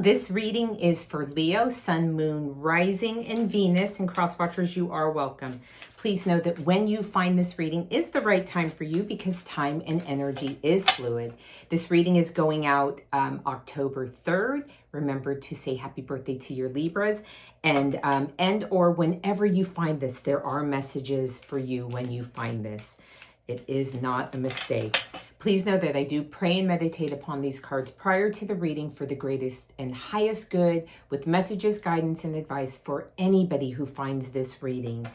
This reading is for Leo, Sun, Moon, Rising, and Venus. And cross-watchers, you are welcome. Please know that when you find this reading is the right time for you because time and energy is fluid. This reading is going out October 3rd. Remember to say happy birthday to your Libras. And or whenever you find this, there are messages for you when you find this. It is not a mistake. Please know that I do pray and meditate upon these cards prior to the reading for the greatest and highest good with messages, guidance, and advice for anybody who finds this reading.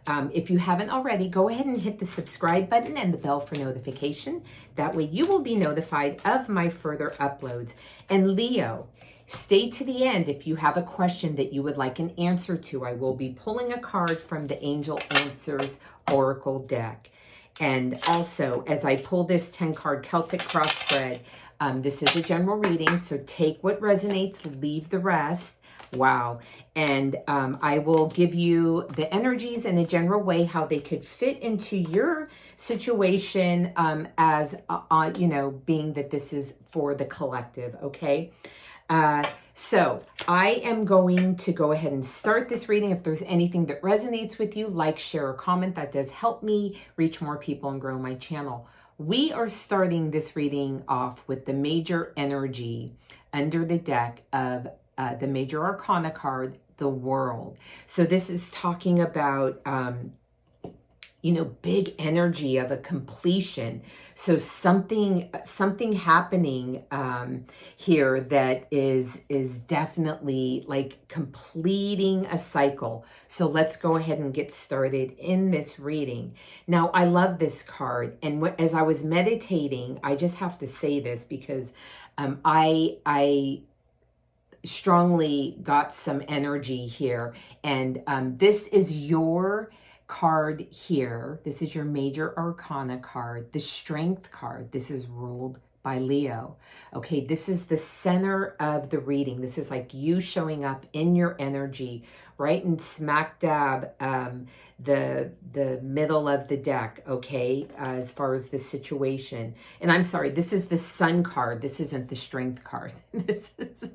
If you haven't already, go ahead and hit the subscribe button and the bell for notification. That way you will be notified of my further uploads. And Leo, stay to the end if you have a question that you would like an answer to. I will be pulling a card from the Angel Answers Oracle deck. And also, as I pull this 10-card Celtic cross spread, this is a general reading, so take what resonates, leave the rest. Wow. And I will give you the energies in a general way, how they could fit into your situation as, you know, being that this is for the collective, okay? So I am going to go ahead and start this reading. If there's anything that resonates with you, like, share, or comment. That does help me reach more people and grow my channel. We are starting this reading off with the major energy under the deck of the major arcana card, the World. So this is talking about you know, big energy of a completion. So something happening here that is definitely like completing a cycle. So let's go ahead and get started in this reading. Now, I love this card. And as I was meditating, I just have to say this because I strongly got some energy here. And this is your card here. This is your major arcana card, the Strength card. This is ruled by Leo. Okay, this is the center of the reading. This is like you showing up in your energy, right in smack dab the middle of the deck, okay, as far as the situation. And I'm sorry, this is the Sun card. This isn't the Strength card. This is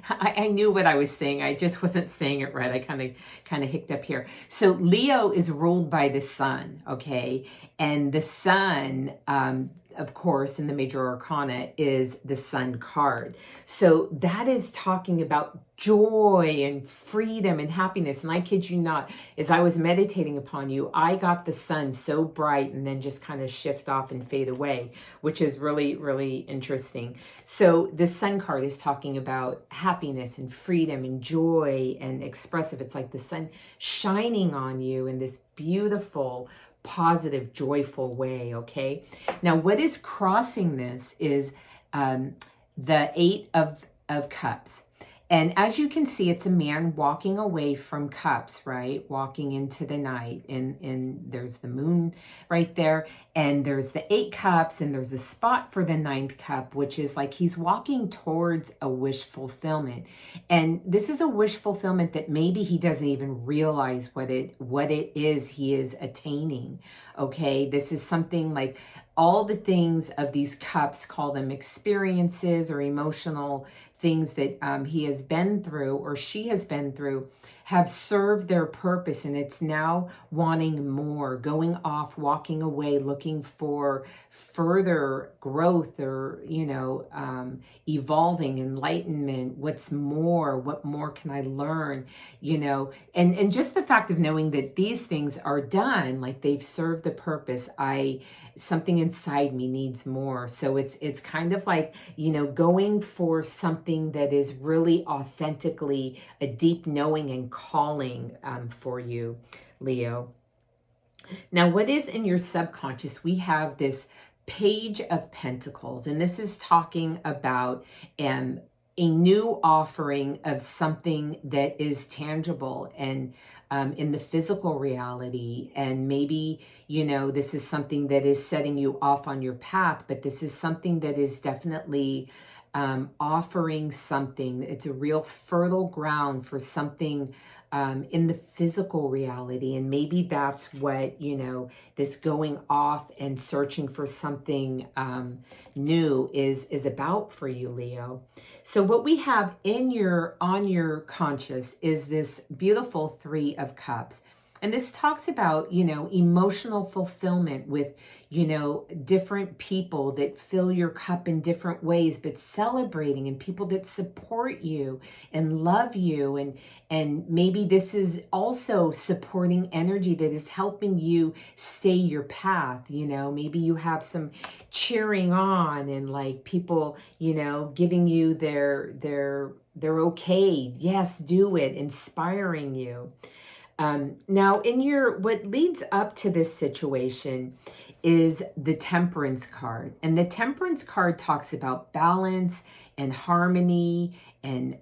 I knew what I was saying. I just wasn't saying it right. I kind of hicked up here. So Leo is ruled by the Sun, okay? And the Sun, of course, in the major arcana is the Sun card. So that is talking about joy and freedom and happiness. And I kid you not, as I was meditating upon you, I got the Sun so bright and then just kind of shift off and fade away, which is really, really interesting. So the Sun card is talking about happiness and freedom and joy and expressive. It's like the sun shining on you in this beautiful, positive, joyful way, okay? Now, what is crossing this is the Eight of Cups. And as you can see, it's a man walking away from cups, right? Walking into the night. And there's the moon right there. And there's the 8 cups. And there's a spot for the 9th cup, which is like he's walking towards a wish fulfillment. And this is a wish fulfillment that maybe he doesn't even realize what it is he is attaining. Okay, this is something like all the things of these cups, call them experiences or emotional things that he has been through or she has been through, have served their purpose, and it's now wanting more, going off, walking away, looking for further growth or, you know, evolving, enlightenment. What's more? What more can I learn? You know, and just the fact of knowing that these things are done, like they've served the purpose. Something inside me needs more. So it's kind of like, you know, going for something that is really authentically a deep knowing and calling for you, Leo. Now, what is in your subconscious? We have this Page of Pentacles, and this is talking about a new offering of something that is tangible and in the physical reality. And maybe, you know, this is something that is setting you off on your path, but this is something that is definitely offering something. It's a real fertile ground for something in the physical reality. And maybe that's what, you know, this going off and searching for something new is about for you, Leo. So what we have in on your conscious is this beautiful Three of Cups. And this talks about, you know, emotional fulfillment with, you know, different people that fill your cup in different ways, but celebrating, and people that support you and love you. And maybe this is also supporting energy that is helping you stay your path. You know, maybe you have some cheering on and like people, you know, giving you their okay, yes, do it, inspiring you. Now, what leads up to this situation is the Temperance card. And the Temperance card talks about balance and harmony and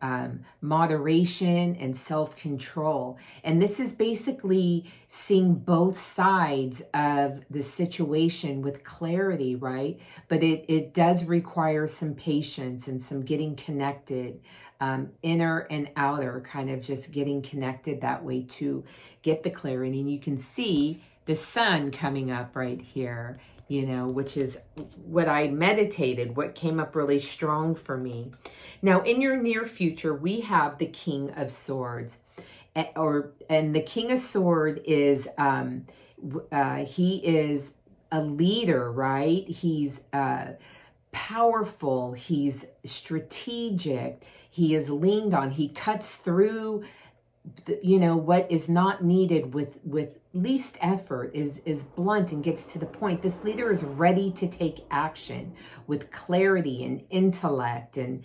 moderation and self-control. And this is basically seeing both sides of the situation with clarity, right? But it does require some patience and some getting connected. Inner and outer, kind of just getting connected that way to get the clarity. And you can see the sun coming up right here, you know, which is what I meditated, what came up really strong for me. Now, in your near future, we have the King of Swords. And the King of Swords is, he is a leader, right? He's powerful, he's strategic, he is leaned on, he cuts through you know, what is not needed with least effort, is blunt and gets to the point. This leader is ready to take action with clarity and intellect and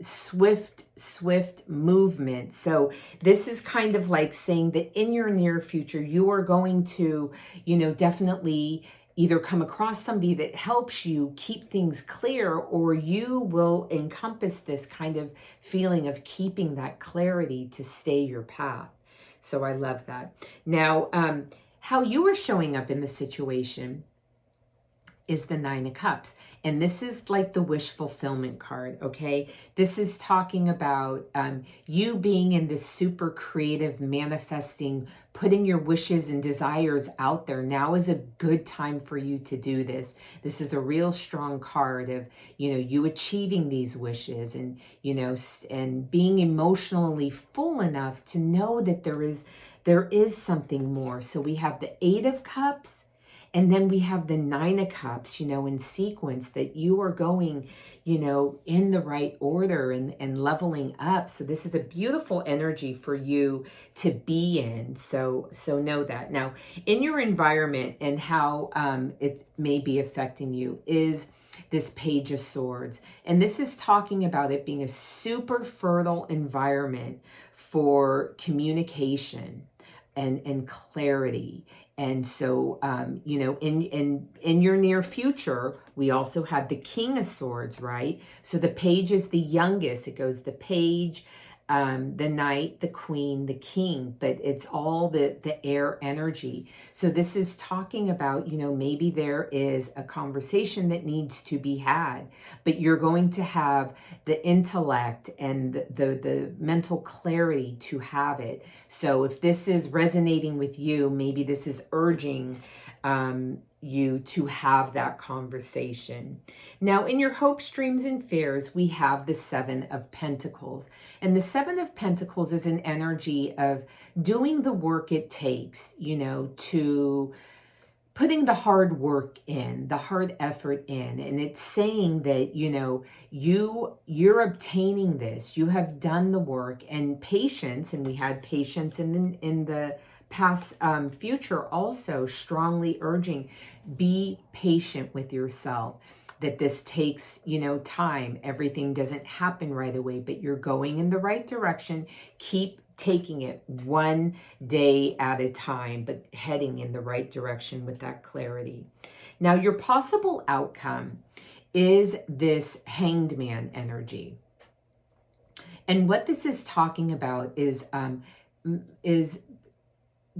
swift movement. So this is kind of like saying that in your near future, you are going to, you know, definitely either come across somebody that helps you keep things clear, or you will encompass this kind of feeling of keeping that clarity to stay your path. So I love that. Now, how you are showing up in the situation is the Nine of Cups. And this is like the wish fulfillment card, okay? This is talking about you being in this super creative manifesting, putting your wishes and desires out there. Now is a good time for you to do this. This is a real strong card of, you know, you achieving these wishes and, you know, and being emotionally full enough to know that there is something more. So we have the Eight of Cups, and then we have the Nine of Cups, you know, in sequence, that you are going, you know, in the right order and leveling up. So this is a beautiful energy for you to be in. So know that. Now, in your environment and how it may be affecting you is this Page of Swords. And this is talking about it being a super fertile environment for communication and clarity. And so, you know, in your near future, we also have the King of Swords, right? So the Page is the youngest. It goes the Page, the Knight, the Queen, the King, but it's all the air energy. So this is talking about, you know, maybe there is a conversation that needs to be had, but you're going to have the intellect and the mental clarity to have it. So if this is resonating with you, maybe this is urging you to have that conversation. Now, in your hopes, dreams, and fears, we have the Seven of Pentacles. And the Seven of Pentacles is an energy of doing the work it takes, you know, to putting the hard work in, the hard effort in. And it's saying that, you know, you're obtaining this, you have done the work, and patience, and we had patience in the past future also strongly urging, be patient with yourself, that this takes, you know, time. Everything doesn't happen right away, but you're going in the right direction. Keep taking it one day at a time, but heading in the right direction with that clarity. Now, your possible outcome is this Hanged Man energy. And what this is talking about is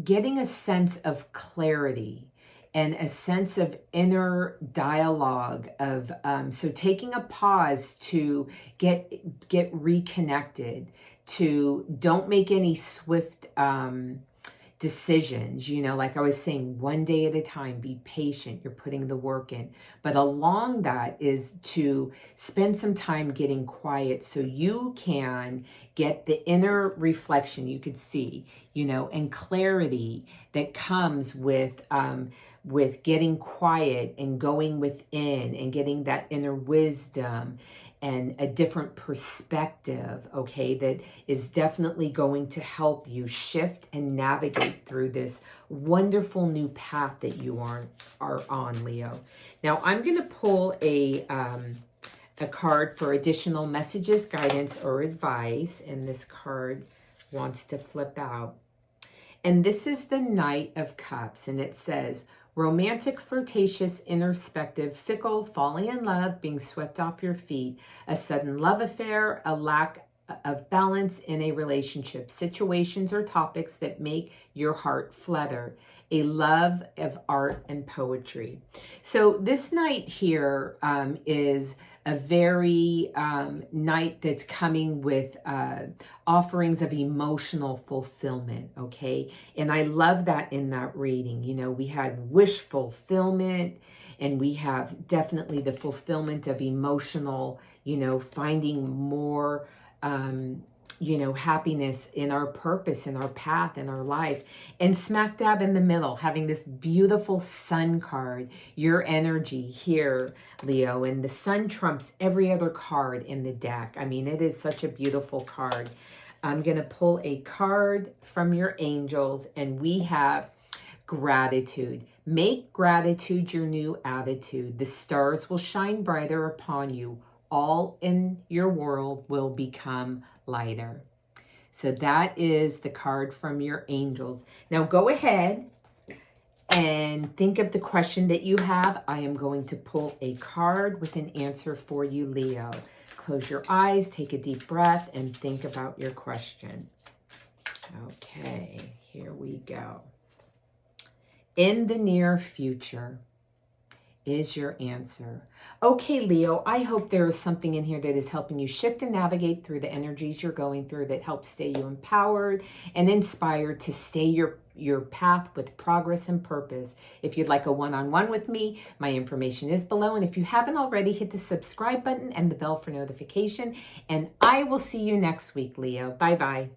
getting a sense of clarity and a sense of inner dialogue of, so taking a pause to get reconnected, to don't make any swift decisions, you know, like I was saying, one day at a time, be patient, you're putting the work in. But along that is to spend some time getting quiet so you can get the inner reflection you could see, you know, and clarity that comes with getting quiet and going within and getting that inner wisdom and a different perspective, okay, that is definitely going to help you shift and navigate through this wonderful new path that you are on, Leo. Now, I'm going to pull a card for additional messages, guidance, or advice, and this card wants to flip out. And this is the Knight of Cups, and it says, romantic, flirtatious, introspective, fickle, falling in love, being swept off your feet, a sudden love affair, a lack of balance in a relationship, situations or topics that make your heart flutter, a love of art and poetry. So this night here is a very night that's coming with offerings of emotional fulfillment, okay? And I love that in that reading. You know, we had wish fulfillment, and we have definitely the fulfillment of emotional, you know, finding more you know, happiness in our purpose, in our path, in our life. And smack dab in the middle, having this beautiful Sun card, your energy here, Leo. And the Sun trumps every other card in the deck. I mean, it is such a beautiful card. I'm going to pull a card from your angels, and we have gratitude. Make gratitude your new attitude. The stars will shine brighter upon you. All in your world will become lighter. So that is the card from your angels. Now go ahead and think of the question that you have. I am going to pull a card with an answer for you, Leo. Close your eyes, take a deep breath, and think about your question. Okay, here we go. In the near future is your answer. Okay, Leo, I hope there is something in here that is helping you shift and navigate through the energies you're going through, that helps stay you empowered and inspired to stay your path with progress and purpose. If you'd like a one-on-one with me, my information is below. And if you haven't already, hit the subscribe button and the bell for notification. And I will see you next week, Leo. Bye-bye.